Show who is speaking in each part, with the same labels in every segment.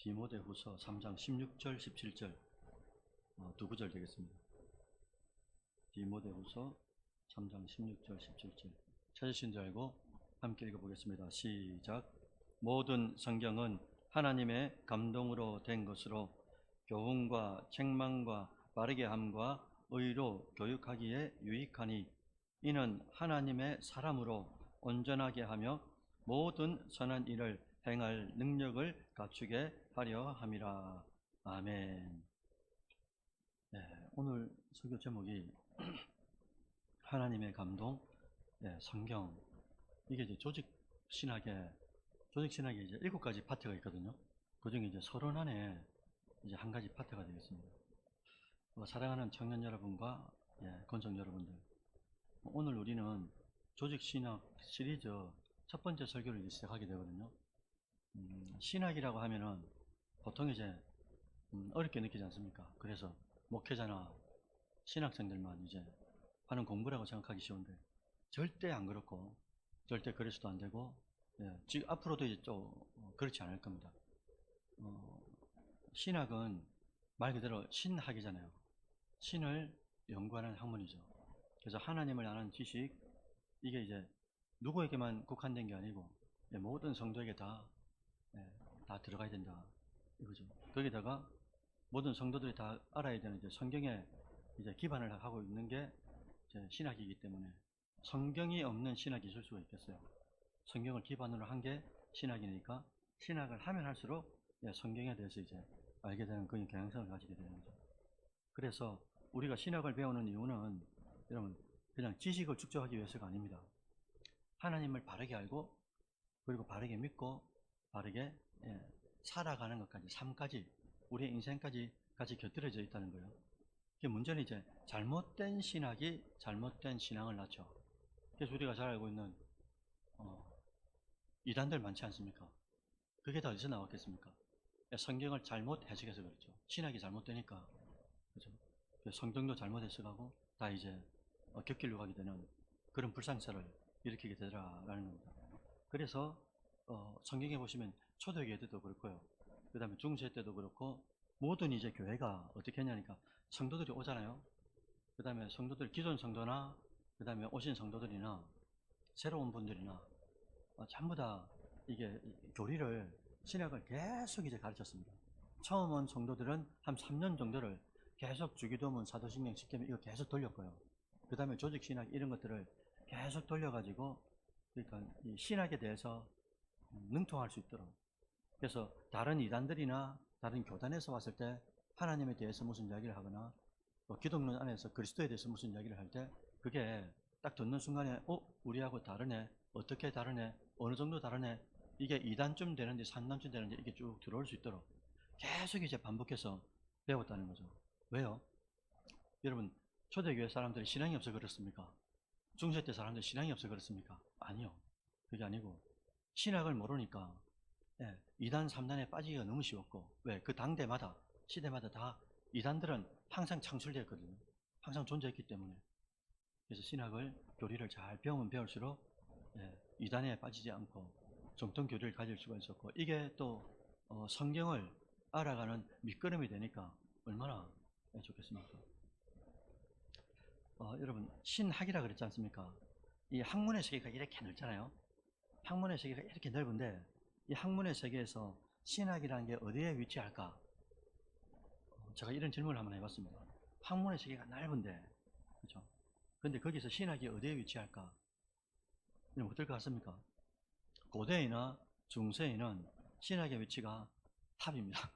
Speaker 1: 디모데후서 3장 16절 17절 두 구절 되겠습니다. 디모데후서 3장 16절 17절 찾으신 줄 알고 함께 읽어보겠습니다. 시작. 모든 성경은 하나님의 감동으로 된 것으로 교훈과 책망과 바르게 함과 의로 교육하기에 유익하니 이는 하나님의 사람으로 온전하게 하며 모든 선한 일을 행할 능력을 갖추게 하려 함이라. 아멘. 네, 오늘 설교 제목이 하나님의 감동, 성경. 이게 이제 조직 신학에 이제 7가지 파트가 있거든요. 그 중에 이제 서론 안에 이제 한 가지 파트가 되겠습니다. 사랑하는 청년 여러분과 권속 여러분들, 오늘 우리는 조직 신학 시리즈 첫 번째 설교를 시작하게 되거든요. 신학이라고 하면은 보통 이제 어렵게 느끼지 않습니까? 그래서 목회자나 신학생들만 이제 하는 공부라고 생각하기 쉬운데 절대 안 그렇고 절대 그래서도 안 되고 지금 앞으로도 이제 또 그렇지 않을 겁니다. 신학은 말 그대로 신학이잖아요. 신을 연구하는 학문이죠. 그래서 하나님을 아는 지식, 이게 이제 누구에게만 국한된 게 아니고 모든 성도에게 다 들어가야 된다 이거죠. 거기다가 모든 성도들이 다 알아야 되는 이제 성경에 이제 기반을 하고 있는 게 이제 신학이기 때문에 성경이 없는 신학이 있을 수가 있겠어요. 성경을 기반으로 한 게 신학이니까 신학을 하면 할수록 성경에 대해서 이제 알게 되는 그런 경향성을 가지게 되는 거죠. 그래서 우리가 신학을 배우는 이유는 여러분 그냥 지식을 축적하기 위해서가 아닙니다. 하나님을 바르게 알고 그리고 바르게 믿고 바르게 살아가는 것까지, 삶까지, 우리의 인생까지 같이 곁들여져 있다는 거예요. 문제는 이제 잘못된 신학이 잘못된 신앙을 낳죠. 그래서 우리가 잘 알고 있는 이단들 많지 않습니까? 그게 다 어디서 나왔겠습니까? 성경을 잘못 해석해서 그렇죠. 신학이 잘못되니까, 그렇죠? 성경도 잘못 해석하고 다 이제 곁길로 가게 되는 그런 불상사를 일으키게 되더라라는 겁니다. 그래서 성경에 보시면 초대교회 때도 그렇고요. 그 다음에 중세 때도 그렇고 모든 이제 교회가 어떻게 했냐니까 성도들이 오잖아요. 그 다음에 성도들, 기존 성도나 그 다음에 오신 성도들이나 새로운 분들이나 전부 다 이게 교리를, 신학을 계속 이제 가르쳤습니다. 처음 온 성도들은 한 3년 정도를 계속 주기도문, 사도신경, 십계명 이거 계속 돌렸고요. 그 다음에 조직신학 이런 것들을 계속 돌려가지고 그러니까 이 신학에 대해서 능통할 수 있도록. 그래서 다른 이단들이나 다른 교단에서 왔을 때 하나님에 대해서 무슨 이야기를 하거나 또 기독론 안에서 그리스도에 대해서 무슨 이야기를 할 때 그게 딱 듣는 순간에 우리하고 다르네, 어떻게 다르네, 어느 정도 다르네, 이게 2단쯤 되는지 3단쯤 되는지 이게 쭉 들어올 수 있도록 계속 이제 반복해서 배웠다는 거죠. 왜요? 여러분 초대교회 사람들이 신앙이 없어 그렇습니까? 중세 때 사람들이 신앙이 없어 그렇습니까? 아니요. 그게 아니고 신학을 모르니까 2단 3단에 빠지기가 너무 쉬웠고, 왜? 그 당대마다 시대마다 다 이단들은 항상 창출되었거든요. 항상 존재했기 때문에. 그래서 신학을, 교리를 잘 배우면 배울수록 이단에 빠지지 않고 정통 교리를 가질 수가 있었고, 이게 또 성경을 알아가는 밑거름이 되니까 얼마나 좋겠습니까? 여러분 신학이라 그랬지 않습니까? 이 학문의 세계가 이렇게 넓잖아요. 학문의 세계가 이렇게 넓은데 이 학문의 세계에서 신학이라는 게 어디에 위치할까? 제가 이런 질문을 한번 해봤습니다. 학문의 세계가 넓은데, 그렇죠? 근데 거기서 신학이 어디에 위치할까? 어떨 것 같습니까? 고대이나 중세에는 신학의 위치가 탑입니다.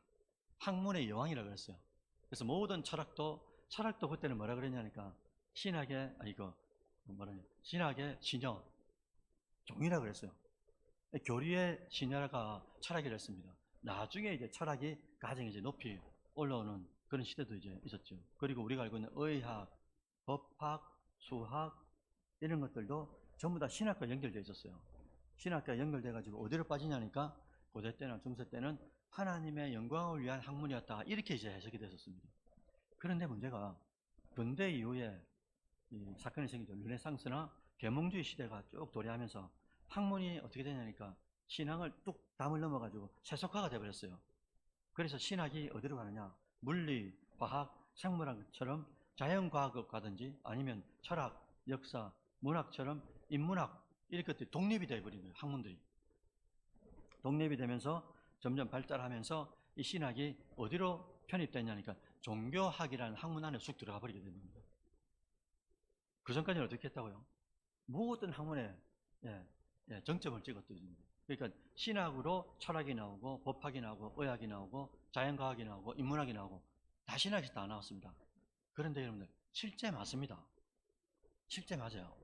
Speaker 1: 학문의 여왕이라고 그랬어요. 그래서 모든 철학도 그때는 뭐라 그랬냐니까 신학의 신학의 신여 종이라고 그랬어요. 교리의 신여가 철학이라 했습니다. 나중에 이제 철학이 가장 이제 높이 올라오는 그런 시대도 이제 있었죠. 그리고 우리가 알고 있는 의학, 법학, 수학 이런 것들도 전부 다 신학과 연결되어 있었어요. 신학과 연결돼 가지고 어디로 빠지냐니까 고대 때나 중세 때는 하나님의 영광을 위한 학문이었다 이렇게 이제 해석이 됐었습니다. 그런데 문제가 근대 이후에 이 사건이 생기죠. 르네상스나 계몽주의 시대가 쭉 도래하면서 학문이 어떻게 되냐니까 신앙을 뚝 담을 넘어가지고 세속화가 되어버렸어요. 그래서 신학이 어디로 가느냐? 물리, 과학, 생물학처럼 자연과학을 가든지 아니면 철학, 역사, 문학처럼 인문학 이렇게 것들이 독립이 되어버린 거예요. 학문들이. 독립이 되면서 점점 발달하면서 이 신학이 어디로 편입됐냐니까 종교학이라는 학문 안에 쑥 들어가 버리게 되는 겁니다. 그 전까지는 어떻게 했다고요? 모든 학문에 정점을 찍었거든요. 그러니까 신학으로 철학이 나오고 법학이 나오고 의학이 나오고 자연과학이 나오고 인문학이 나오고 다 신학에서 다 나왔습니다. 그런데 여러분들 실제 맞습니다. 실제 맞아요.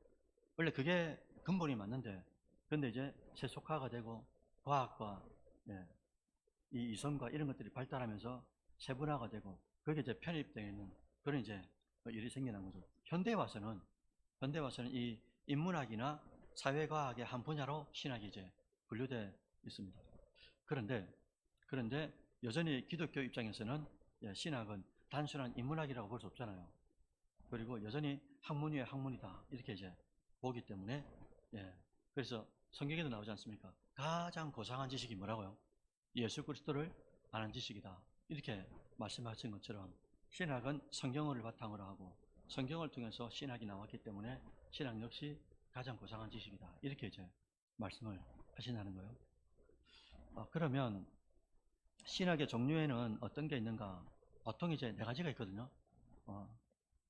Speaker 1: 원래 그게 근본이 맞는데 근데 이제 세속화가 되고 과학과 이 이성과 이런 것들이 발달하면서 세분화가 되고 그게 이제 편입되어 있는 그런 이제 일이 생겨난 거죠. 현대에 와서는 이 인문학이나 사회과학의 한 분야로 신학이 이제 분류되어 있습니다. 그런데 여전히 기독교 입장에서는 신학은 단순한 인문학이라고 볼 수 없잖아요. 그리고 여전히 학문 위에 학문이다 이렇게 이제 보기 때문에 그래서 성경에도 나오지 않습니까? 가장 고상한 지식이 뭐라고요? 예수 그리스도를 아는 지식이다 이렇게 말씀하신 것처럼 신학은 성경을 바탕으로 하고 성경을 통해서 신학이 나왔기 때문에 신학 역시 가장 고상한 지식이다 이렇게 이제 말씀을 하신다는 거예요. 그러면 신학의 종류에는 어떤 게 있는가? 보통 이제 네 가지가 있거든요.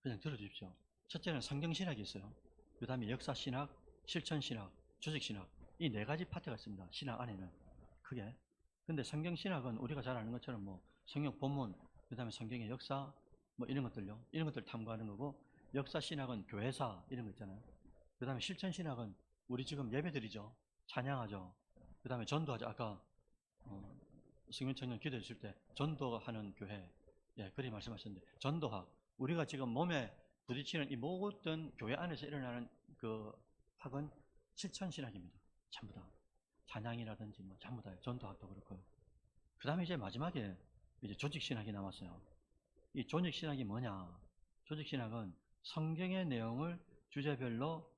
Speaker 1: 그냥 들어주십시오. 첫째는 성경신학이 있어요. 그 다음에 역사신학, 실천신학, 조직신학 이 네 가지 파트가 있습니다. 신학 안에는 크게. 근데 성경신학은 우리가 잘 아는 것처럼 뭐 성경 본문, 그 다음에 성경의 역사 뭐 이런 것들요. 이런 것들 탐구하는 거고 역사신학은 교회사 이런 거 있잖아요. 그 다음에 실천신학은 우리 지금 예배드리죠. 찬양하죠. 그 다음에 전도하죠. 아까 승윤청년 기도해 주실 때 전도하는 교회 그리 말씀하셨는데 전도학 우리가 지금 몸에 부딪히는 이 모든 교회 안에서 일어나는 그 학은 실천신학입니다. 전부 다 찬양이라든지 뭐 전부 다 전도학도 그렇고요. 그 다음에 이제 마지막에 이제 조직신학이 남았어요. 이 조직신학이 뭐냐? 조직신학은 성경의 내용을 주제별로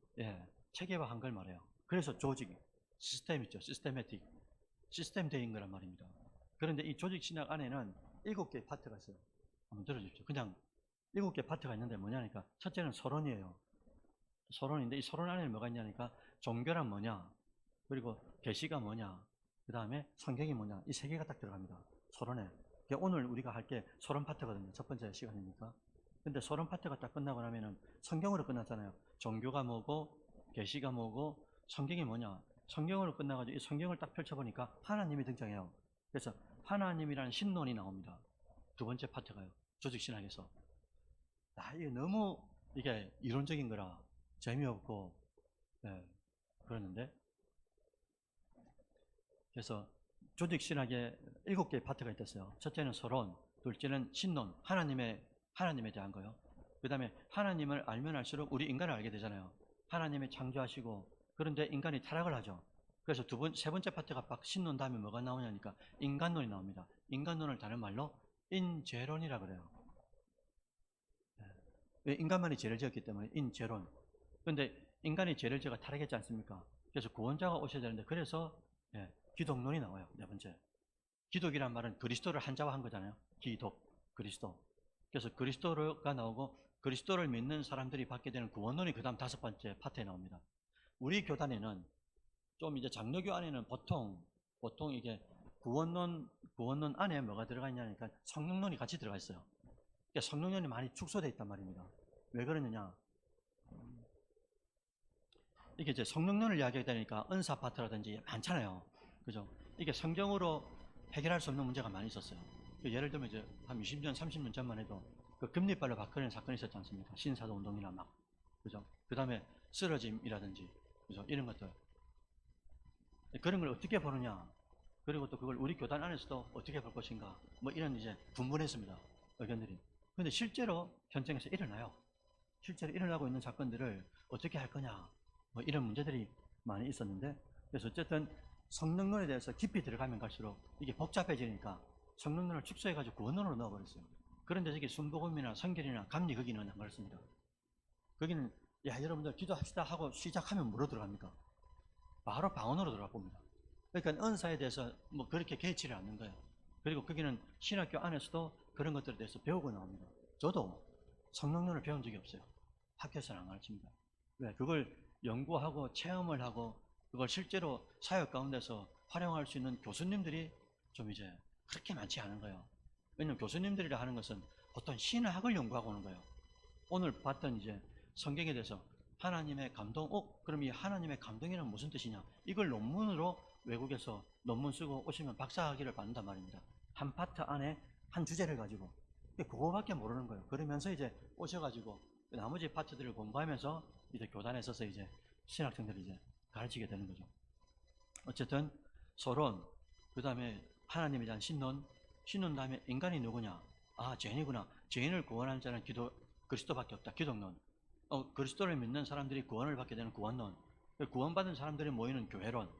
Speaker 1: 체계화한 걸 말해요. 그래서 조직, 시스템 있죠. 시스템되어인 거란 말입니다. 그런데 이 조직신학 안에는 7개의 파트가 있어요. 한번 들어주십시오. 그냥 7개의 파트가 있는데 뭐냐니까 첫째는 서론이에요. 서론인데 이 서론 안에는 뭐가 있냐니까 종교란 뭐냐, 그리고 계시가 뭐냐, 그 다음에 성경이 뭐냐 이 3개가 딱 들어갑니다. 서론에. 오늘 우리가 할 게 서론 파트거든요. 첫 번째 시간이니까. 근데 서론 파트가 딱 끝나고 나면은 성경으로 끝났잖아요. 종교가 뭐고 계시가 뭐고 성경이 뭐냐. 성경으로 끝나가지고 이 성경을 딱 펼쳐보니까 하나님이 등장해요. 그래서 하나님이라는 신론이 나옵니다. 두 번째 파트가요. 조직신학에서. 이게 너무 이게 이론적인 거라 재미없고 그러는데 그래서 조직신학에 7개의 파트가 있었어요. 첫째는 서론, 둘째는 신론, 하나님에 대한 거요. 그 다음에 하나님을 알면 알수록 우리 인간을 알게 되잖아요. 하나님이 창조하시고 그런데 인간이 타락을 하죠. 그래서 세 번째 파트가 딱 신론 다음에 뭐가 나오냐니까 인간론이 나옵니다. 인간론을 다른 말로 인죄론이라 그래요. 왜 인간만이 죄를 지었기 때문에 인죄론. 그런데 인간이 죄를 지어가 타락했지 않습니까? 그래서 구원자가 오셔야 되는데 그래서 기독론이 나와요. 네 번째. 기독이란 말은 그리스도를 한자화한 거잖아요. 기독, 그리스도. 그래서 그리스도가 나오고 그리스도를 믿는 사람들이 받게 되는 구원론이 그 다음 5번째 파트에 나옵니다. 우리 교단에는 좀 이제 장로교 안에는 보통 이게 구원론 안에 뭐가 들어가 있냐니까 성령론이 같이 들어가 있어요. 그러니까 성령론이 많이 축소되어 있단 말입니다. 왜 그러느냐? 이게 이제 성령론을 이야기하게 되니까 은사 파트라든지 많잖아요. 그죠? 이게 성경으로 해결할 수 없는 문제가 많이 있었어요. 예를 들면 이제 한 20년, 30년 전만 해도 그 금리빨로 바꾸는 사건이 있었지 않습니까? 신사도 운동이나 막. 그죠? 그 다음에 쓰러짐이라든지, 그죠? 이런 것들. 그런 걸 어떻게 보느냐. 그리고 또 그걸 우리 교단 안에서도 어떻게 볼 것인가. 뭐 이런 이제 분분했습니다. 의견들이. 근데 실제로 현장에서 일어나요. 실제로 일어나고 있는 사건들을 어떻게 할 거냐. 뭐 이런 문제들이 많이 있었는데, 그래서 어쨌든 성령론에 대해서 깊이 들어가면 갈수록 이게 복잡해지니까 성령론을 축소해가지고 구원론으로 넣어버렸어요. 그런데 저기 순복음이나 성결이나 감리 거기는 안 그렇습니다. 거기는 야 여러분들 기도합시다 하고 시작하면 뭐로 들어갑니까? 바로 방언으로 들어가 봅니다. 그러니까 은사에 대해서 뭐 그렇게 개의치를 않는 거예요. 그리고 거기는 신학교 안에서도 그런 것들에 대해서 배우고 나옵니다. 저도 성령론을 배운 적이 없어요. 학교에서는 안 가르칩니다. 왜? 그걸 연구하고 체험을 하고 그걸 실제로 사역 가운데서 활용할 수 있는 교수님들이 좀 이제 그렇게 많지 않은 거예요. 왜냐면 교수님들이라 하는 것은 보통 신학을 연구하고 오는 거예요. 오늘 봤던 이제 성경에 대해서 하나님의 감동, 그럼 이 하나님의 감동이란 무슨 뜻이냐? 이걸 논문으로 외국에서 논문 쓰고 오시면 박사학위를 받는단 말입니다. 한 파트 안에 한 주제를 가지고. 그거밖에 모르는 거예요. 그러면서 이제 오셔가지고 나머지 파트들을 공부하면서 이제 교단에 서서 이제 신학생들이 이제 가르치게 되는 거죠. 어쨌든 서론, 그 다음에 하나님에 대한 신론 다음에 인간이 누구냐? 아, 죄인이구나. 죄인을 구원하는 자는 그리스도밖에 없다. 기독론. 그리스도를 믿는 사람들이 구원을 받게 되는 구원론. 구원받은 사람들이 모이는 교회론.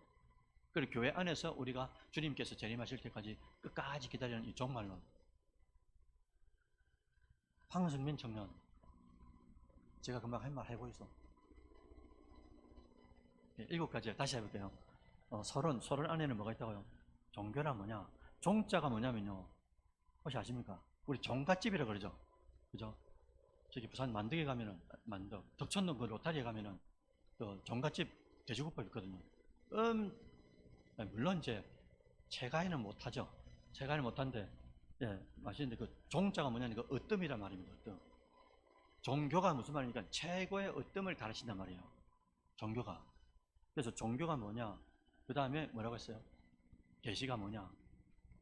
Speaker 1: 그리고 교회 안에서 우리가 주님께서 재림하실 때까지 끝까지 기다리는 이 종말론. 황승민 청년, 제가 금방 할 말 해보이소. 7가지 다시 해볼게요. 서론 안에는 뭐가 있다고요? 종교란 뭐냐? 종자가 뭐냐면요, 혹시 아십니까? 우리 종갓집이라 그러죠. 그죠? 저기 부산 만덕에 가면은, 덕천동 그 로타리에 가면은 그 종갓집 돼지국밥 있거든요. 물론 이제 체가이는 못하죠. 체가이는 못한데, 예, 맛있는데 그 종자가 뭐냐니까 으뜸이란 말입니다. 으뜸. 종교가 무슨 말이니까 최고의 으뜸을 가르친단 말이에요. 종교가. 그래서 종교가 뭐냐? 그 다음에 뭐라고 했어요? 계시가 뭐냐?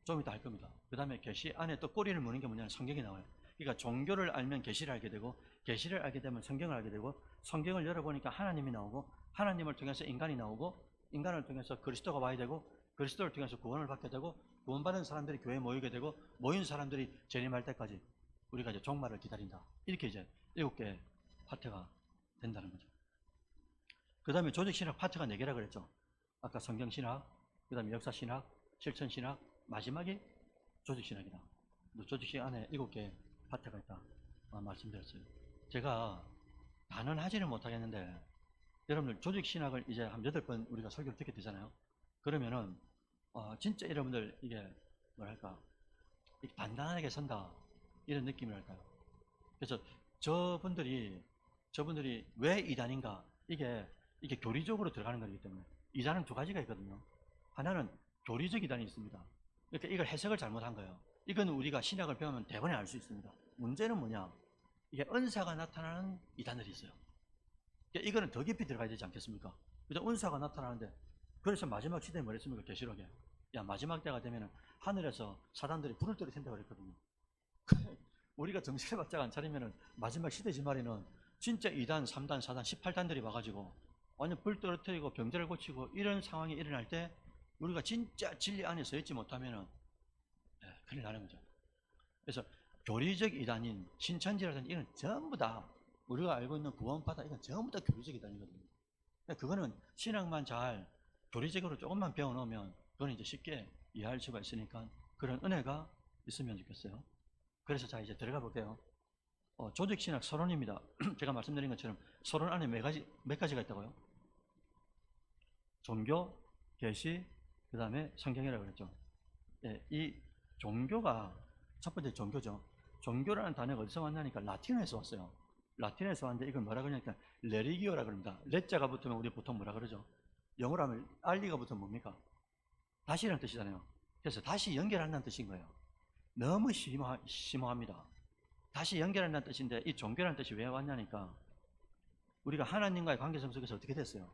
Speaker 1: 좀 이따 할 겁니다. 그 다음에 계시 안에 또 꼬리를 무는 게 뭐냐? 성경이 나와요. 그러니까 종교를 알면 계시를 알게 되고, 계시를 알게 되면 성경을 알게 되고, 성경을 열어보니까 하나님이 나오고, 하나님을 통해서 인간이 나오고, 인간을 통해서 그리스도가 와야 되고, 그리스도를 통해서 구원을 받게 되고, 구원받은 사람들이 교회에 모이게 되고, 모인 사람들이 재림할 때까지 우리가 이제 종말을 기다린다. 이렇게 이제 7개의 파트가 된다는 거죠. 그 다음에 조직신학 파트가 4개라 그랬죠. 아까 성경신학, 그 다음에 역사신학, 실천신학, 마지막이 조직신학이다. 조직신학 안에 7개의 파트가 있다 말씀드렸어요. 제가 다는 하지는 못하겠는데, 여러분들 조직신학을 이제 한 8번 우리가 설교를 듣게 되잖아요. 그러면은 진짜 여러분들 이게 뭐랄까, 단단하게 선다 이런 느낌이랄까요. 그래서 저분들이 왜 이단인가, 이게 교리적으로 들어가는 거기 때문에. 이단은 2가지가 있거든요. 하나는 교리적 이단이 있습니다. 그러니까 이걸 해석을 잘못한 거예요. 이건 우리가 신학을 배우면 대번에 알 수 있습니다. 문제는 뭐냐, 이게 은사가 나타나는 이단들이 있어요. 그러니까 이거는 더 깊이 들어가야 되지 않겠습니까? 그래서 은사가 나타나는데, 그래서 마지막 시대에 뭐랬습니까? 계시록에 마지막 때가 되면 하늘에서 사단들이 불을 떨어진다고 그랬거든요. 우리가 정신을 바짝 안 차리면 마지막 시대지 말에는 진짜 2단, 3단, 4단, 18단들이 와가지고 완전 불 떨어뜨리고 병자를 고치고 이런 상황이 일어날 때 우리가 진짜 진리 안에 서 있지 못하면 큰일 나는 거죠. 그래서 교리적 이단인 신천지라든지 이건 전부 다 우리가 알고 있는 구원파다, 이건 전부 다 교리적 이단이거든요. 그거는 신학만 잘 교리적으로 조금만 배워놓으면 그건 이제 쉽게 이해할 수가 있으니까 그런 은혜가 있으면 좋겠어요. 그래서 자, 이제 들어가 볼게요. 조직신학 서론입니다. 제가 말씀드린 것처럼 서론 안에 몇 가지가 있다고요? 종교, 계시, 그 다음에 성경이라고 그랬죠. 예, 이 종교가 첫 번째 종교죠. 종교라는 단어가 어디서 왔냐니까 라틴어에서 왔어요. 라틴어에서 왔는데 이걸 뭐라 그러냐니까 레리기오라 그럽니다. 레자가 붙으면 우리 보통 뭐라 그러죠? 영어로 하면 알리가 붙으면 뭡니까? 다시라는 뜻이잖아요. 그래서 다시 연결한다는 뜻인 거예요. 너무 심오합니다. 다시 연결한다는 뜻인데 이 종교라는 뜻이 왜 왔냐니까 우리가 하나님과의 관계성 속에서 어떻게 됐어요?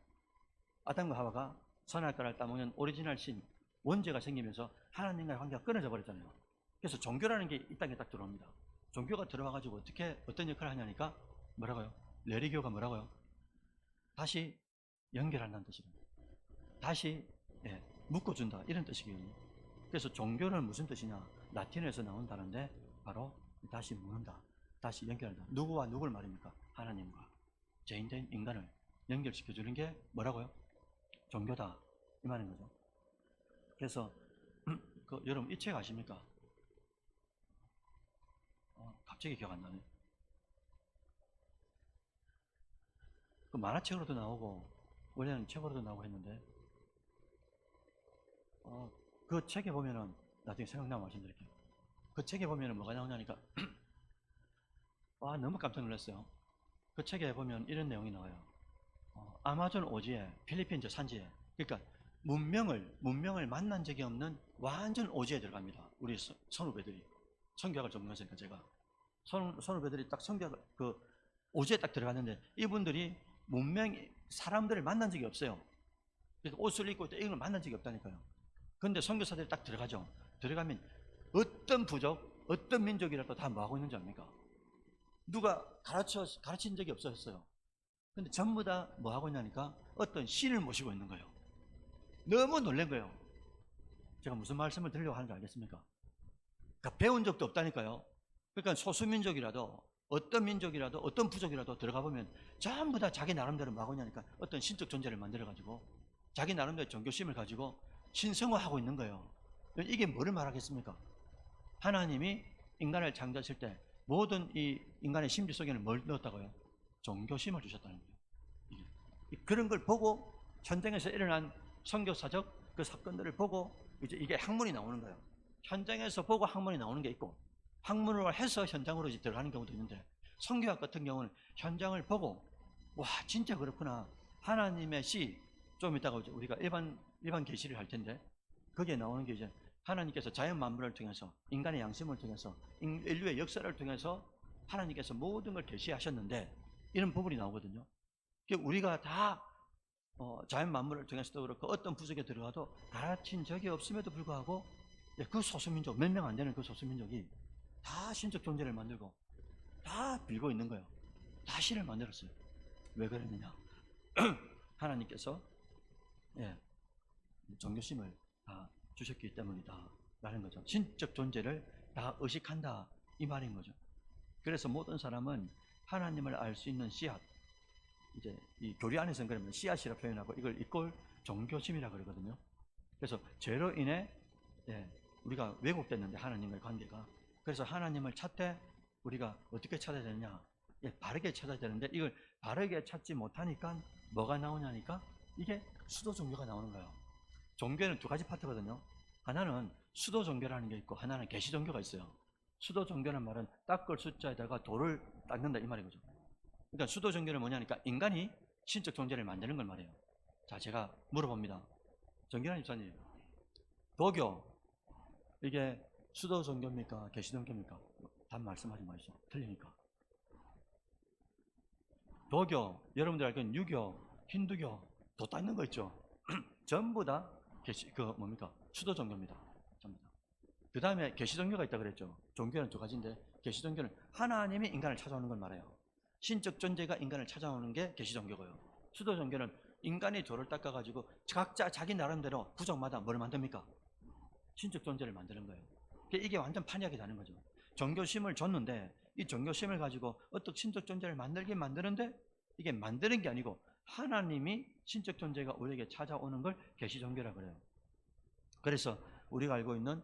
Speaker 1: 아담과 하와가 선악과를 따먹는 오리지널 신, 원죄가 생기면서 하나님과의 관계가 끊어져 버렸잖아요. 그래서 종교라는 게 이 땅에 딱 들어옵니다. 종교가 들어와가지고 어떤 역할을 하냐니까 뭐라고요? 레리교가 뭐라고요? 다시 연결한다는 뜻입니다. 다시 묶어준다 이런 뜻이거든요. 그래서 종교는 무슨 뜻이냐? 라틴어에서 나온다는데 바로 다시 묶는다, 다시 연결한다. 누구와 누구를 말입니까? 하나님과 죄인된 인간을 연결시켜주는 게 뭐라고요? 종교다 이 말인 거죠. 그래서 여러분 이 책 아십니까? 갑자기 기억 안 나네. 그 만화책으로도 나오고 원래는 책으로도 나오고 했는데 그 책에 보면은 나중에 생각나면 말씀드릴게요. 그 책에 보면 뭐가 나오냐니까 와, 너무 깜짝 놀랐어요. 그 책에 보면 이런 내용이 나와요. 아마존 오지에, 필리핀 저 산지에, 그러니까 문명을 만난 적이 없는 완전 오지에 들어갑니다. 우리 선후배들이. 성교학을 전공했으니까 제가. 선후배들이 딱 성교학을, 그 오지에 딱 들어갔는데 이분들이 사람들을 만난 적이 없어요. 그러니까 옷을 입고 이런 걸 만난 적이 없다니까요. 그런데 선교사들이 딱 들어가죠. 들어가면 어떤 부족, 어떤 민족이라도 다 뭐하고 있는지 압니까? 누가 가르친 적이 없었어요. 근데 전부 다 뭐하고 있냐니까 어떤 신을 모시고 있는 거예요. 너무 놀란 거예요. 제가 무슨 말씀을 드리려고 하는지 알겠습니까? 그러니까 배운 적도 없다니까요. 그러니까 소수민족이라도 어떤 민족이라도 어떤 부족이라도 들어가 보면 전부 다 자기 나름대로 뭐하고 있냐니까 어떤 신적 존재를 만들어가지고 자기 나름대로 종교심을 가지고 신성화하고 있는 거예요. 이게 뭐를 말하겠습니까? 하나님이 인간을 창조하실 때 모든 이 인간의 심지 속에는 뭘 넣었다고요? 종교심을 주셨다는 거예요. 그런 걸 보고 현장에서 일어난 선교사적 그 사건들을 보고 이제 이게 학문이 나오는 거예요. 현장에서 보고 학문이 나오는 게 있고 학문을 해서 현장으로 이제 들어가는 경우도 있는데 선교학 같은 경우는 현장을 보고 와 진짜 그렇구나. 하나님의 시 좀 이따가 우리가 일반 계시를 할 텐데 거기에 나오는 게 이제 하나님께서 자연 만물을 통해서 인간의 양심을 통해서 인류의 역사를 통해서 하나님께서 모든 걸 계시하셨는데 이런 부분이 나오거든요. 우리가 다 자연 만물을 통해서도 그렇고 어떤 부족에 들어가도 가르친 적이 없음에도 불구하고 그 소수민족 몇 명 안 되는 그 소수민족이 다 신적 존재를 만들고 다 빌고 있는 거예요. 다 신을 만들었어요. 왜 그랬느냐? 하나님께서 종교심을 다 주셨기 때문이다 라는 거죠. 신적 존재를 다 의식한다 이 말인 거죠. 그래서 모든 사람은 하나님을 알 수 있는 씨앗, 이제 이 교리 안에서는 그러면 씨앗이라 표현하고 이걸 이꼴 종교심이라 그러거든요. 그래서 죄로 인해 우리가 왜곡됐는데 하나님과의 관계가, 그래서 하나님을 찾되 우리가 어떻게 찾아야 되느냐? 바르게 찾아야 되는데 이걸 바르게 찾지 못하니까 뭐가 나오냐니까 이게 수도 종교가 나오는 거예요. 종교에는 두 가지 파트거든요. 하나는 수도 종교라는 게 있고 하나는 계시 종교가 있어요. 수도 종교는 말은 닦을 숫자에다가 돌을 닦는다 이 말인 거죠. 그러니까 수도 종교는 뭐냐니까 인간이 신적 존재를 만드는 걸 말해요. 자, 제가 물어봅니다. 정기환 집사님, 도교 이게 수도 종교입니까? 계시 종교입니까? 답 말씀하지 마시죠. 틀리니까. 도교, 여러분들 알기로는 유교, 힌두교, 도 닦는 거 있죠. 전부 다 뭡니까? 수도 종교입니다. 전부 다. 그 다음에 계시 종교가 있다 그랬죠. 종교는 두 가지인데 계시 종교는 하나님이 인간을 찾아오는 걸 말해요. 신적 존재가 인간을 찾아오는 게 계시 종교고요. 수도 종교는 인간이 돌을 닦아가지고 각자 자기 나름대로 부족마다 뭘 만듭니까? 신적 존재를 만드는 거예요. 이게 완전 판약이 다는 거죠. 종교심을 줬는데 이 종교심을 가지고 어떤 신적 존재를 만들긴 만드는데 이게 만드는 게 아니고 하나님이 신적 존재가 우리에게 찾아오는 걸 계시 종교라 그래요. 그래서 우리가 알고 있는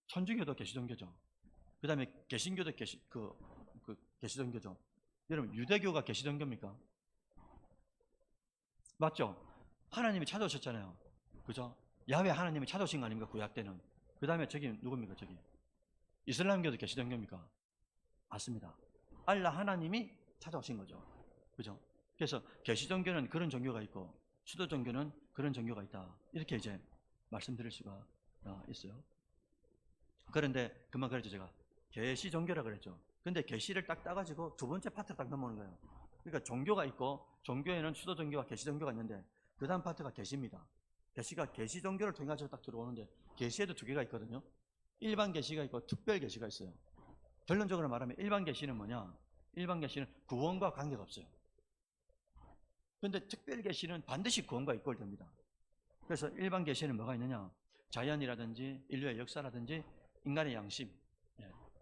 Speaker 1: 천주교도 계시 종교죠. 그 다음에 개신교도 계시 종교죠. 여러분 유대교가 계시 종교입니까? 맞죠? 하나님이 찾아오셨잖아요. 그죠? 야훼 하나님이 찾아오신 거 아닙니까? 구약 때는. 그 다음에 저기 누굽니까? 저기 이슬람교도 계시 종교입니까? 맞습니다. 알라 하나님이 찾아오신 거죠. 그죠? 그래서 계시 종교는 그런 종교가 있고 수도 종교는 그런 종교가 있다. 이렇게 이제 말씀드릴 수가 있어요. 그런데 그만 그랬죠. 제가 계시 종교라 그랬죠. 근데 계시를 딱 따가지고 두 번째 파트 딱 넘어오는 거예요. 그러니까 종교가 있고 종교에는 수도 종교와 계시 종교가 있는데 그 다음 파트가 계시입니다. 계시가 계시 종교를 통해서 딱 들어오는데 계시에도 두 개가 있거든요. 일반 계시가 있고 특별 계시가 있어요. 결론적으로 말하면 일반 계시는 뭐냐? 일반 계시는 구원과 관계가 없어요. 그런데 특별 계시는 반드시 구원과 이꼴됩니다. 그래서 일반 계시는 뭐가 있느냐? 자연이라든지 인류의 역사라든지 인간의 양심,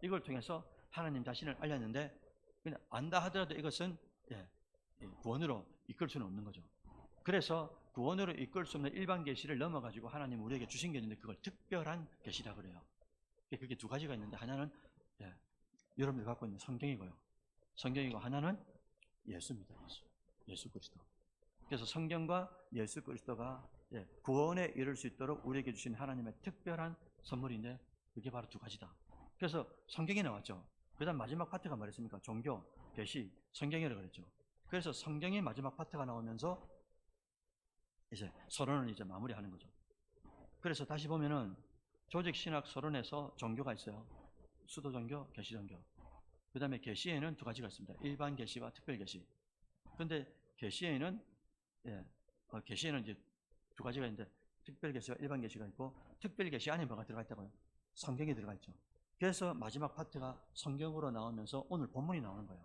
Speaker 1: 이걸 통해서 하나님 자신을 알렸는데 그냥 안다 하더라도 이것은 구원으로 이끌 수는 없는 거죠. 그래서 구원으로 이끌 수 없는 일반 계시를 넘어가지고 하나님 우리에게 주신 게 있는데 그걸 특별한 계시라 그래요. 그게 두 가지가 있는데 하나는 여러분들 갖고 있는 성경이고요. 성경이고 하나는 예수입니다. 예수 그리스도. 그래서 성경과 예수 그리스도가 구원에 이를 수 있도록 우리에게 주신 하나님의 특별한 선물인데 그게 바로 두 가지다. 그래서 성경에 나왔죠. 그 다음 마지막 파트가 뭐랬습니까? 종교, 계시, 성경이라고 그랬죠. 그래서 성경의 마지막 파트가 나오면서 이제 서론을 이제 마무리하는 거죠. 그래서 다시 보면은 조직신학 서론에서 종교가 있어요. 수도종교, 계시종교. 그 다음에 계시에는 두 가지가 있습니다. 일반 계시와 특별 계시. 근데 계시에는 계시에는 이제 두 가지가 있는데 특별 계시와 일반 계시가 있고 특별 계시 안에 뭐가 들어가 있다고요? 성경이 들어가 있죠. 그래서 마지막 파트가 성경으로 나오면서 오늘 본문이 나오는 거예요.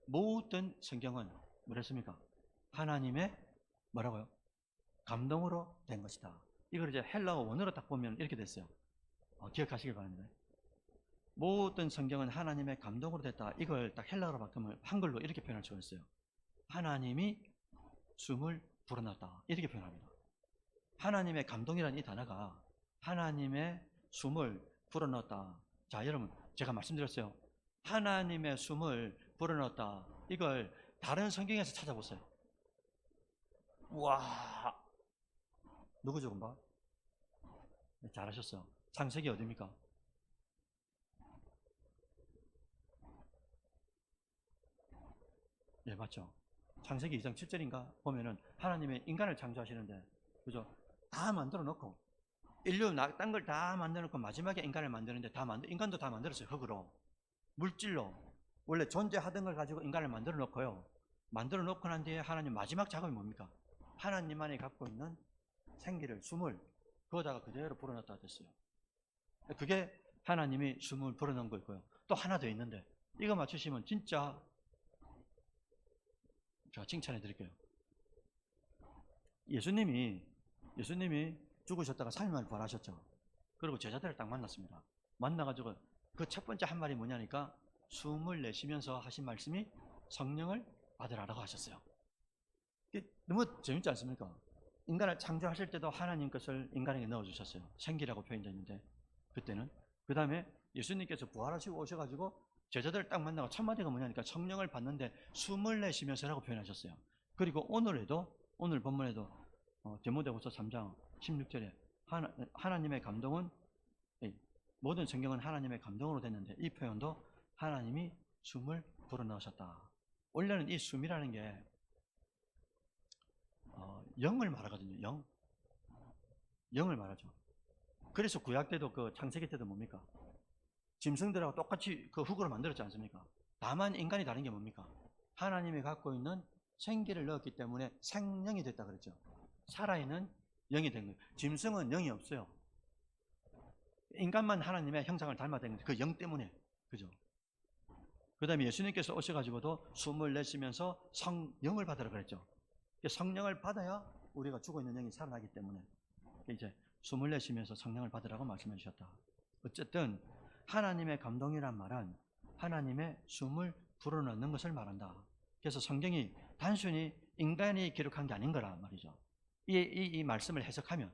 Speaker 1: 모든 성경은 뭐랬습니까? 하나님의 뭐라고요? 감동으로 된 것이다. 이걸 이제 헬라어 원어로 딱 보면 이렇게 됐어요. 기억하시길 바랍니다. 모든 성경은 하나님의 감동으로 됐다. 이걸 딱 헬라어로 바꾸면 한글로 이렇게 표현할 수가 있어요. 하나님이 숨을 불어넣었다. 이렇게 표현합니다. 하나님의 감동이라는 이 단어가 하나님의 숨을 불어넣었다. 자, 여러분, 제가 말씀드렸어요. 하나님의 숨을 불어넣었다. 이걸 다른 성경에서 찾아보세요. 와, 누구죠, 금방? 네, 잘하셨어요. 창세기 어디입니까? 네, 맞죠. 창세기 2장 7절인가 보면은 하나님의 인간을 창조하시는데, 그죠? 다 만들어 놓고, 인류, 딴 걸 다 만들어 놓고, 마지막에 인간을 만드는데, 인간도 다 만들었어요. 흙으로. 물질로. 원래 존재하던 걸 가지고 인간을 만들어 놓고요. 만들어 놓고 난 뒤에 하나님 마지막 작업이 뭡니까? 하나님만이 갖고 있는 생기를, 숨을, 그거다가 그대로 불어넣었다 됐어요. 그게 하나님이 숨을 불어넣은 거고요. 또 하나 더 있는데, 이거 맞추시면 진짜 제가 칭찬해 드릴게요. 예수님이 죽으셨다가 3일 만에 부활하셨죠. 그리고 제자들을 딱 만났습니다. 만나가지고 그 첫 번째 한 말이 뭐냐니까 숨을 내쉬면서 하신 말씀이 성령을 받으라고 하셨어요. 너무 재밌지 않습니까? 인간을 창조하실 때도 하나님 것을 인간에게 넣어주셨어요. 생기라고 표현되어 있는데 그때는. 그 다음에 예수님께서 부활하시고 오셔가지고 제자들을 딱 만나고 첫 마디가 뭐냐니까 성령을 받는데 숨을 내쉬면서라고 표현하셨어요. 그리고 오늘 본문에도 디모데후서 3장 16절에 하나님의 감동은, 모든 성경은 하나님의 감동으로 됐는데 이 표현도 하나님이 숨을 불어넣으셨다. 원래는 이 숨이라는 게 영을 말하거든요. 영을 말하죠. 그래서 구약 때도 그 창세기 때도 뭡니까? 짐승들하고 똑같이 그 흙으로 만들었지 않습니까? 다만 인간이 다른 게 뭡니까? 하나님이 갖고 있는 생기를 넣었기 때문에 생명이 됐다 그랬죠. 살아있는 영이 된 거예요. 짐승은 영이 없어요. 인간만 하나님의 형상을 닮아된 거죠. 그 영 때문에. 그죠? 그 다음에 예수님께서 오셔가지고도 숨을 내쉬면서 성령을 받으라 그랬죠. 성령을 받아야 우리가 죽어있는 영이 살아나기 때문에 이제 숨을 내쉬면서 성령을 받으라고 말씀해 주셨다. 어쨌든 하나님의 감동이란 말은 하나님의 숨을 불어넣는 것을 말한다. 그래서 성경이 단순히 인간이 기록한 게 아닌 거란 말이죠. 이 말씀을 해석하면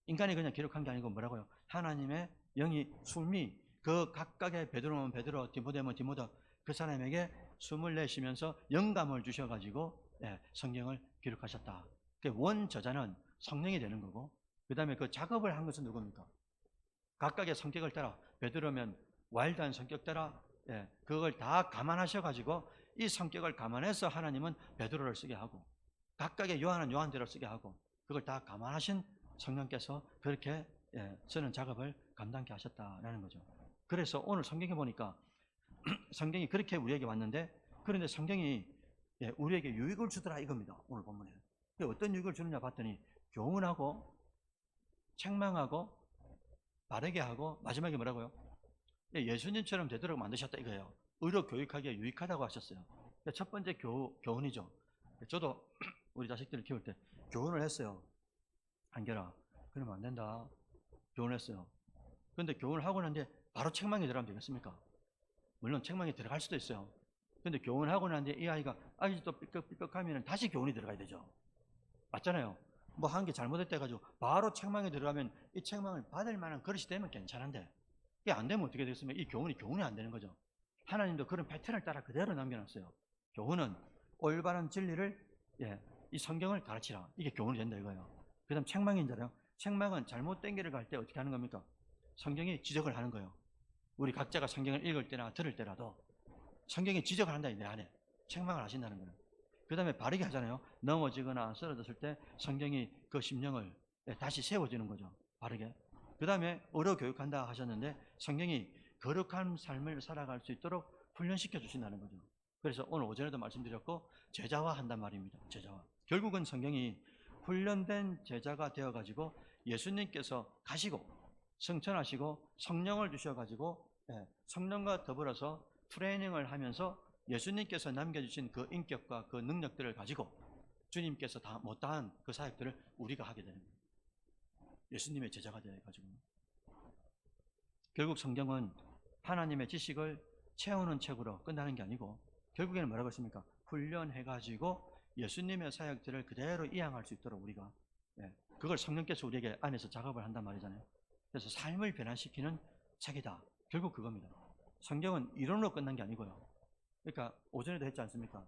Speaker 1: 인간이 그냥 기록한 게 아니고 뭐라고요? 하나님의 영이 숨이 그 각각의 베드로면 베드로, 디모데면 디모데 그 사람에게 숨을 내쉬면서 영감을 주셔가지고 성경을 기록하셨다. 원 저자는 성령이 되는 거고 그 다음에 그 작업을 한 것은 누굽니까? 각각의 성격을 따라 베드로면 와일드한 성격 따라 그걸 다 감안하셔가지고 이 성격을 감안해서 하나님은 베드로를 쓰게 하고 각각의 요한은 요한대로 쓰게 하고 그걸 다 감안하신 성령께서 그렇게 쓰는 작업을 감당케 하셨다라는 거죠. 그래서 오늘 성경에 보니까 성경이 그렇게 우리에게 왔는데 그런데 성경이 우리에게 유익을 주더라 이겁니다. 오늘 본문에. 어떤 유익을 주느냐 봤더니 교훈하고 책망하고 바르게 하고 마지막에 뭐라고요? 예수님처럼 되도록 만드셨다 이거예요. 의로 교육하기에 유익하다고 하셨어요. 첫 번째 교훈이죠. 저도 우리 자식들을 키울 때 교훈을 했어요. 한결아, 그러면 안 된다. 교훈을 했어요. 그런데 교훈을 하고 난 뒤에 바로 책망에 들어가면 되겠습니까? 물론 책망에 들어갈 수도 있어요. 근데 교훈을 하고 난 뒤에 이 아이가 아직도 삐걱삐걱하면 다시 교훈이 들어가야 되죠. 맞잖아요. 뭐 한 게 잘못했다 해가지고 바로 책망에 들어가면 이 책망을 받을 만한 그릇이 되면 괜찮은데 이게 안 되면 어떻게 되겠습니까? 이 교훈이 안 되는 거죠. 하나님도 그런 패턴을 따라 그대로 남겨놨어요. 교훈은 올바른 진리를 이 성경을 가르치라. 이게 교훈이 된다 이거예요. 그 다음 책망인자래요. 책망은 잘못된 길을 갈 때 어떻게 하는 겁니까? 성경이 지적을 하는 거예요. 우리 각자가 성경을 읽을 때나 들을 때라도 성경이 지적을 한다, 내 안에. 책망을 하신다는 거예요. 그 다음에 바르게 하잖아요. 넘어지거나 쓰러졌을 때 성경이 그 심령을 다시 세워주는 거죠. 바르게. 그 다음에 어려 교육한다 하셨는데 성경이 거룩한 삶을 살아갈 수 있도록 훈련시켜 주신다는 거죠. 그래서 오늘 오전에도 말씀드렸고 제자화 한단 말입니다. 제자화. 결국은 성경이 훈련된 제자가 되어가지고 예수님께서 가시고 성천하시고 성령을 주셔가지고 성령과 더불어서 트레이닝을 하면서 예수님께서 남겨주신 그 인격과 그 능력들을 가지고 주님께서 다 못다한 그 사역들을 우리가 하게 되는 거예요. 예수님의 제자가 되어가지고. 결국 성경은 하나님의 지식을 채우는 책으로 끝나는 게 아니고 결국에는 뭐라고 했습니까? 훈련해가지고 예수님의 사역들을 그대로 이양할 수 있도록 우리가 그걸 성령께서 우리에게 안에서 작업을 한단 말이잖아요. 그래서 삶을 변화시키는 책이다. 결국 그겁니다. 성경은 이론으로 끝난 게 아니고요. 그러니까 오전에도 했지 않습니까?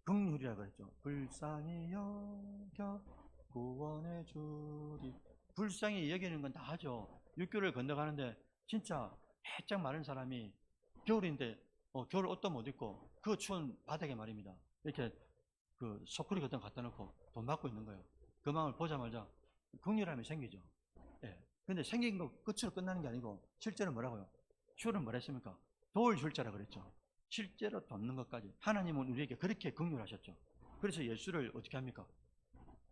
Speaker 1: 긍휼이라고 했죠. 불쌍히 여겨 구원해 주리. 불쌍히 여기는 건 다 하죠. 육교를 건너가는데 진짜 해짝 마른 사람이 겨울인데 겨울 옷도 못 입고 그 추운 바닥에 말입니다. 이렇게 그 소쿠리 같은 거 갖다 놓고 돈 받고 있는 거예요. 그 마음을 보자마자 긍휼함이 생기죠. 예. 근데 생긴 거 끝으로 끝나는 게 아니고 실제로 뭐라고요? 주는 뭐라 했습니까? 도울 줄 자라 그랬죠. 실제로 돕는 것까지. 하나님은 우리에게 그렇게 긍휼하셨죠. 그래서 예수를 어떻게 합니까?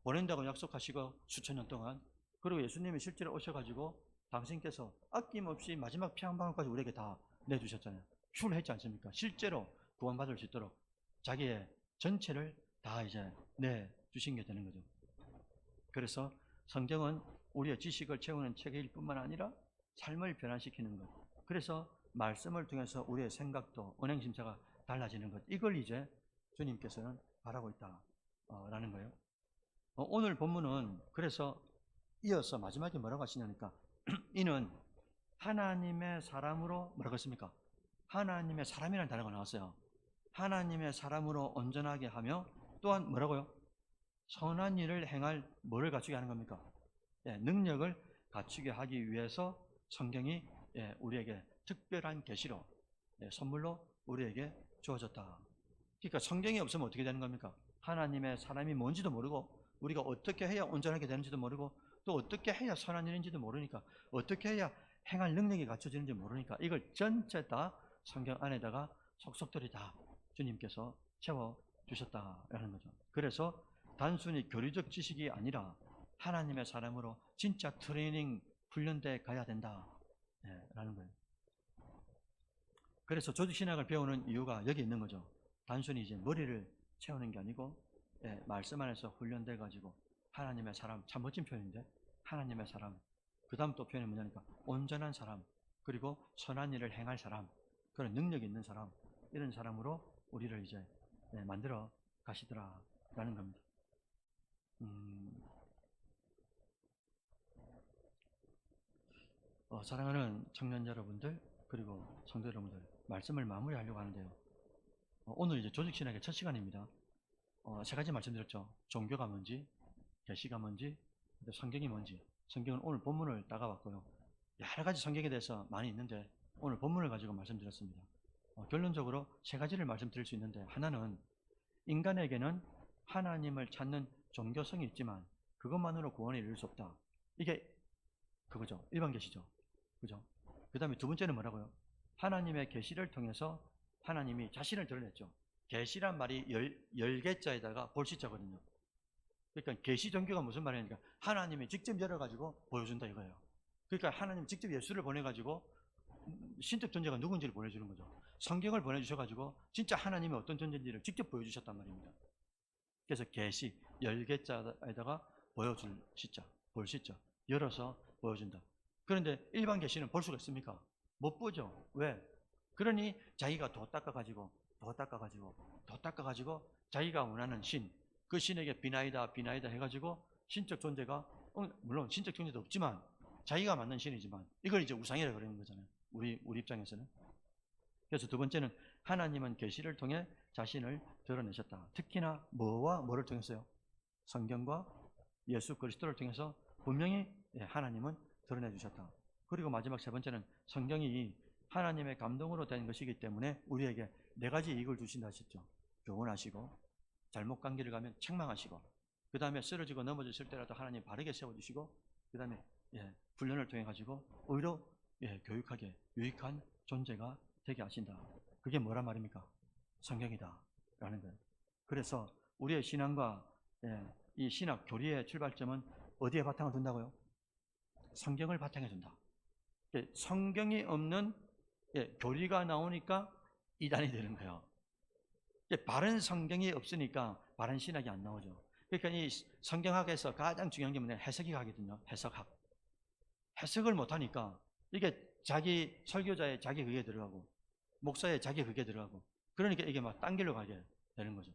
Speaker 1: 보낸다고 약속하시고 수천 년 동안. 그리고 예수님이 실제로 오셔가지고 당신께서 아낌없이 마지막 피 한 방울까지 우리에게 다 내주셨잖아요. 휴를 했지 않습니까? 실제로 구원받을 수 있도록 자기의 전체를 다 이제 내주신 게 되는 거죠. 그래서 성경은 우리의 지식을 채우는 책일 뿐만 아니라 삶을 변화시키는 것. 그래서 말씀을 통해서 우리의 생각도 언행심사가 달라지는 것. 이걸 이제 주님께서는 바라고 있다라는 거예요. 오늘 본문은 그래서 이어서 마지막에 뭐라고 하시냐니까 이는 하나님의 사람으로 뭐라고 했습니까? 하나님의 사람이라는 단어가 나왔어요. 하나님의 사람으로 온전하게 하며 또한 뭐라고요? 선한 일을 행할 뭐를 갖추게 하는 겁니까? 능력을 갖추게 하기 위해서 성경이 우리에게 특별한 계시로 선물로 우리에게 주어졌다. 그러니까 성경이 없으면 어떻게 되는 겁니까? 하나님의 사람이 뭔지도 모르고 우리가 어떻게 해야 온전하게 되는지도 모르고 또 어떻게 해야 선한 일인지도 모르니까 어떻게 해야 행할 능력이 갖춰지는지 모르니까 이걸 전체 다 성경 안에다가 속속들이 다 주님께서 채워주셨다라는 거죠. 그래서 단순히 교리적 지식이 아니라 하나님의 사람으로 진짜 트레이닝 훈련돼 가야 된다라는 거예요. 그래서 조직신학을 배우는 이유가 여기 있는 거죠. 단순히 이제 머리를 채우는 게 아니고 말씀 안에서 훈련돼 가지고 하나님의 사람, 참 멋진 표현인데 하나님의 사람, 그 다음 또 표현이 뭐냐니까 온전한 사람, 그리고 선한 일을 행할 사람, 그런 능력 있는 사람, 이런 사람으로 우리를 이제 만들어 가시더라라는 겁니다. 사랑하는 청년 여러분들, 그리고 성도 여러분들, 말씀을 마무리하려고 하는데요. 오늘 이제 조직신학의 첫 시간입니다. 세 가지 말씀드렸죠. 종교가 뭔지, 계시가 뭔지, 성경이 뭔지. 성경은 오늘 본문을 따가봤고요. 여러 가지 성경에 대해서 많이 있는데 오늘 본문을 가지고 말씀드렸습니다. 결론적으로 세 가지를 말씀드릴 수 있는데 하나는 인간에게는 하나님을 찾는 종교성이 있지만 그것만으로 구원에 이를 수 없다. 이게 그거죠. 일반 계시죠. 그죠? 그 다음에 두 번째는 뭐라고요? 하나님의 계시를 통해서 하나님이 자신을 드러냈죠. 계시란 말이 열개자에다가 볼시자거든요. 그러니까 계시 종교가 무슨 말이냐니까 하나님이 직접 열어가지고 보여준다 이거예요. 그러니까 하나님 직접 예수를 보내가지고 신적 존재가 누군지를 보내주는 거죠. 성경을 보내주셔가지고 진짜 하나님이 어떤 존재인지를 직접 보여주셨단 말입니다. 그래서 계시 열개자에다가 보여줄 시자, 볼 시자, 열어서 보여준다. 그런데 일반 계시는 볼 수가 있습니까? 못 보죠. 왜? 그러니 자기가 더 닦아가지고 자기가 원하는 신, 그 신에게 비나이다 해가지고 신적 존재가 물론 신적 존재도 없지만 자기가 만든 신이지만 이걸 이제 우상이라고 그러는 거잖아요. 우리 입장에서는. 그래서 두 번째는 하나님은 계시를 통해 자신을 드러내셨다. 특히나 뭐와 뭐를 통해서요? 성경과 예수 그리스도를 통해서 분명히 하나님은 드러내 주셨다. 그리고 마지막 세 번째는 성경이 하나님의 감동으로 된 것이기 때문에 우리에게 네 가지 이익을 주신다 하셨죠. 교훈하시고, 잘못 간 길을 가면 책망하시고, 그 다음에 쓰러지고 넘어졌을 때라도 하나님 바르게 세워주시고, 그 다음에 훈련을 통해 가지고 오히려 교육하게 유익한 존재가 되게 하신다. 그게 뭐란 말입니까? 성경이다 라는 거예요. 그래서 우리의 신앙과 이 신학 교리의 출발점은 어디에 바탕을 둔다고요? 성경을 바탕에 둔다. 성경이 없는 교리가 나오니까 이단이 되는 거예요. 바른 성경이 없으니까 바른 신학이 안 나오죠. 그러니까 이 성경학에서 가장 중요한 게 뭐냐? 해석이 가거든요. 해석학. 해석을 못하니까 이게 자기 설교자의 자기 그게 들어가고 목사의 자기 그게 들어가고, 그러니까 이게 막 딴 길로 가게 되는 거죠.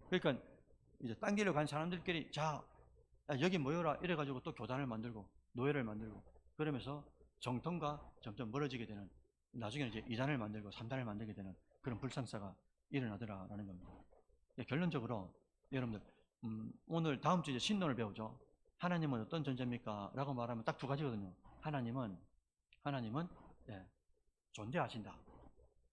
Speaker 1: 그러니까 이제 딴 길로 간 사람들끼리 자 여기 모여라 이래가지고 또 교단을 만들고 노예를 만들고 그러면서 정통과 점점 멀어지게 되는, 나중에는 이제 2단을 만들고 3단을 만들게 되는 그런 불상사가 일어나더라라는 겁니다. 결론적으로 여러분들 오늘 다음 주에 신론을 배우죠. 하나님은 어떤 존재입니까? 라고 말하면 딱 두 가지거든요. 하나님은 존재하신다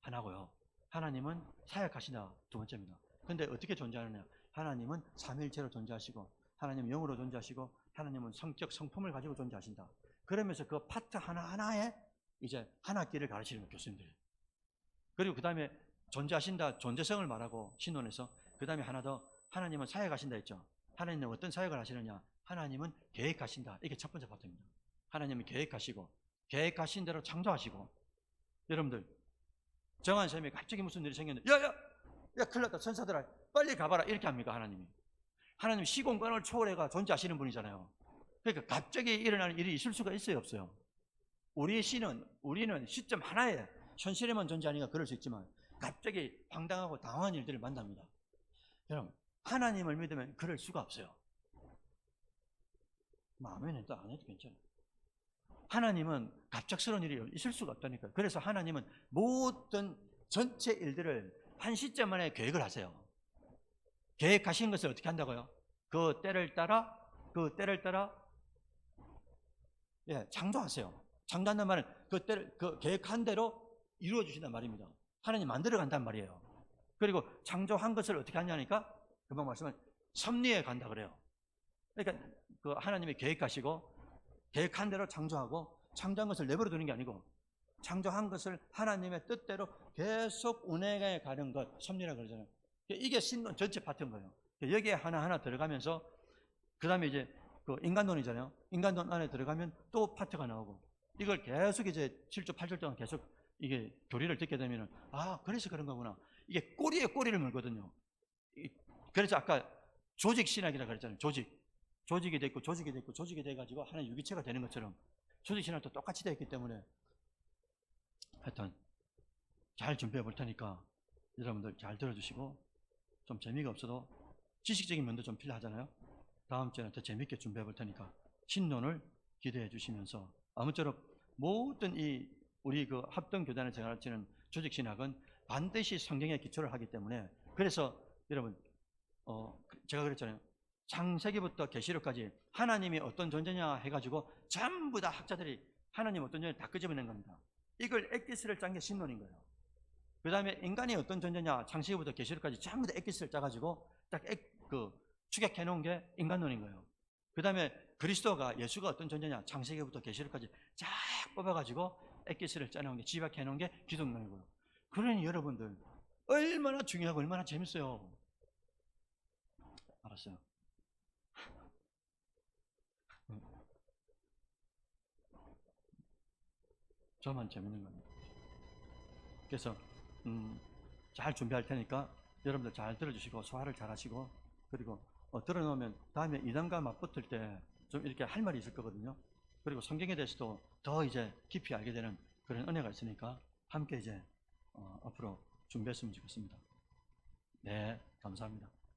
Speaker 1: 하나고요. 하나님은 사역하신다 두 번째입니다. 근데 어떻게 존재하느냐? 하나님은 삼위일체로 존재하시고, 하나님은 영으로 존재하시고, 하나님은 성격 성품을 가지고 존재하신다. 그러면서 그 파트 하나하나에 이제 한 학기를 가르치는 교수님들. 그리고 그 다음에 존재하신다, 존재성을 말하고 신론에서, 그 다음에 하나 더, 하나님은 사역하신다 했죠. 하나님은 어떤 사역을 하시느냐? 하나님은 계획하신다. 이게 첫 번째 파트입니다. 하나님은 계획하시고, 계획하신 대로 창조하시고. 여러분들 정한 쌤이 갑자기 무슨 일이 생겼는데 야 큰일 났다, 천사들아 빨리 가봐라 이렇게 합니까? 하나님 시공간을 초월해가 존재하시는 분이잖아요. 그러니까 갑자기 일어나는 일이 있을 수가 있어요, 없어요? 우리는 시점 하나에 현실에만 존재하니까 그럴 수 있지만 갑자기 황당하고 당황한 일들을 만납니다. 여러분 하나님을 믿으면 그럴 수가 없어요. 아멘은 또 안 해도 괜찮아요. 하나님은 갑작스러운 일이 있을 수가 없다니까요. 그래서 하나님은 모든 전체 일들을 한 시점 안에 계획을 하세요. 계획하신 것을 어떻게 한다고요? 그 때를 따라 창조하세요. 창조한다는 말은 그 계획한 대로 이루어 주신단 말입니다. 하나님 만들어 간단 말이에요. 그리고 창조한 것을 어떻게 하냐니까 금방 말씀은 섭리해 간다 그래요. 그러니까 그 하나님이 계획하시고 계획한 대로 창조하고, 창조한 것을 내버려 두는 게 아니고 창조한 것을 하나님의 뜻대로 계속 운행해 가는 것, 섭리라고 그러잖아요. 이게 신론 전체 파트인 거예요. 여기에 하나하나 들어가면서 그 다음에 이제 그 인간론이잖아요. 인간론 안에 들어가면 또 파트가 나오고, 이걸 계속 이제 7주 8주 동안 계속 이게 교리를 듣게 되면은 그래서 그런 거구나. 이게 꼬리에 꼬리를 물거든요. 그래서 아까 조직 신학이라고 그랬잖아요. 조직이 됐고 조직이 돼가지고 하나의 유기체가 되는 것처럼 조직 신학도 똑같이 되어 있기 때문에 하여튼 잘 준비해 볼 테니까 여러분들 잘 들어주시고, 좀 재미가 없어도 지식적인 면도 좀 필요하잖아요. 다음 주에는 더 재밌게 준비해 볼 테니까 신론을 기대해 주시면서, 아무쪼록 모든 우리 그 합동교단을 가르치는 조직신학은 반드시 성경에 기초를 하기 때문에, 그래서 여러분 제가 그랬잖아요. 창세기부터 계시록까지 하나님이 어떤 존재냐 해가지고 전부 다 학자들이 하나님 어떤 존재냐 다 끄집어낸 겁니다. 이걸 엑기스를 짠 게 신론인 거예요. 그 다음에 인간이 어떤 존재냐 창세기부터 계시록까지 전부 다 엑기스를 짜가지고 딱 추격해 놓은 게 인간론인 거예요. 그 다음에 그리스도가, 예수가 어떤 존재냐 창세기부터 계시록까지 쫙 뽑아가지고 엑기스를 짜놓은 게, 집약해 놓은 게 기독론이고요. 그러니 여러분들 얼마나 중요하고 얼마나 재밌어요. 알았어요. 저만 재밌는 겁니다. 그래서 잘 준비할 테니까 여러분들 잘 들어주시고 소화를 잘 하시고, 그리고 들어놓으면 다음에 이단과 맞붙을 때 좀 이렇게 할 말이 있을 거거든요. 그리고 성경에 대해서도 더 이제 깊이 알게 되는 그런 은혜가 있으니까 함께 이제 앞으로 준비했으면 좋겠습니다. 네, 감사합니다.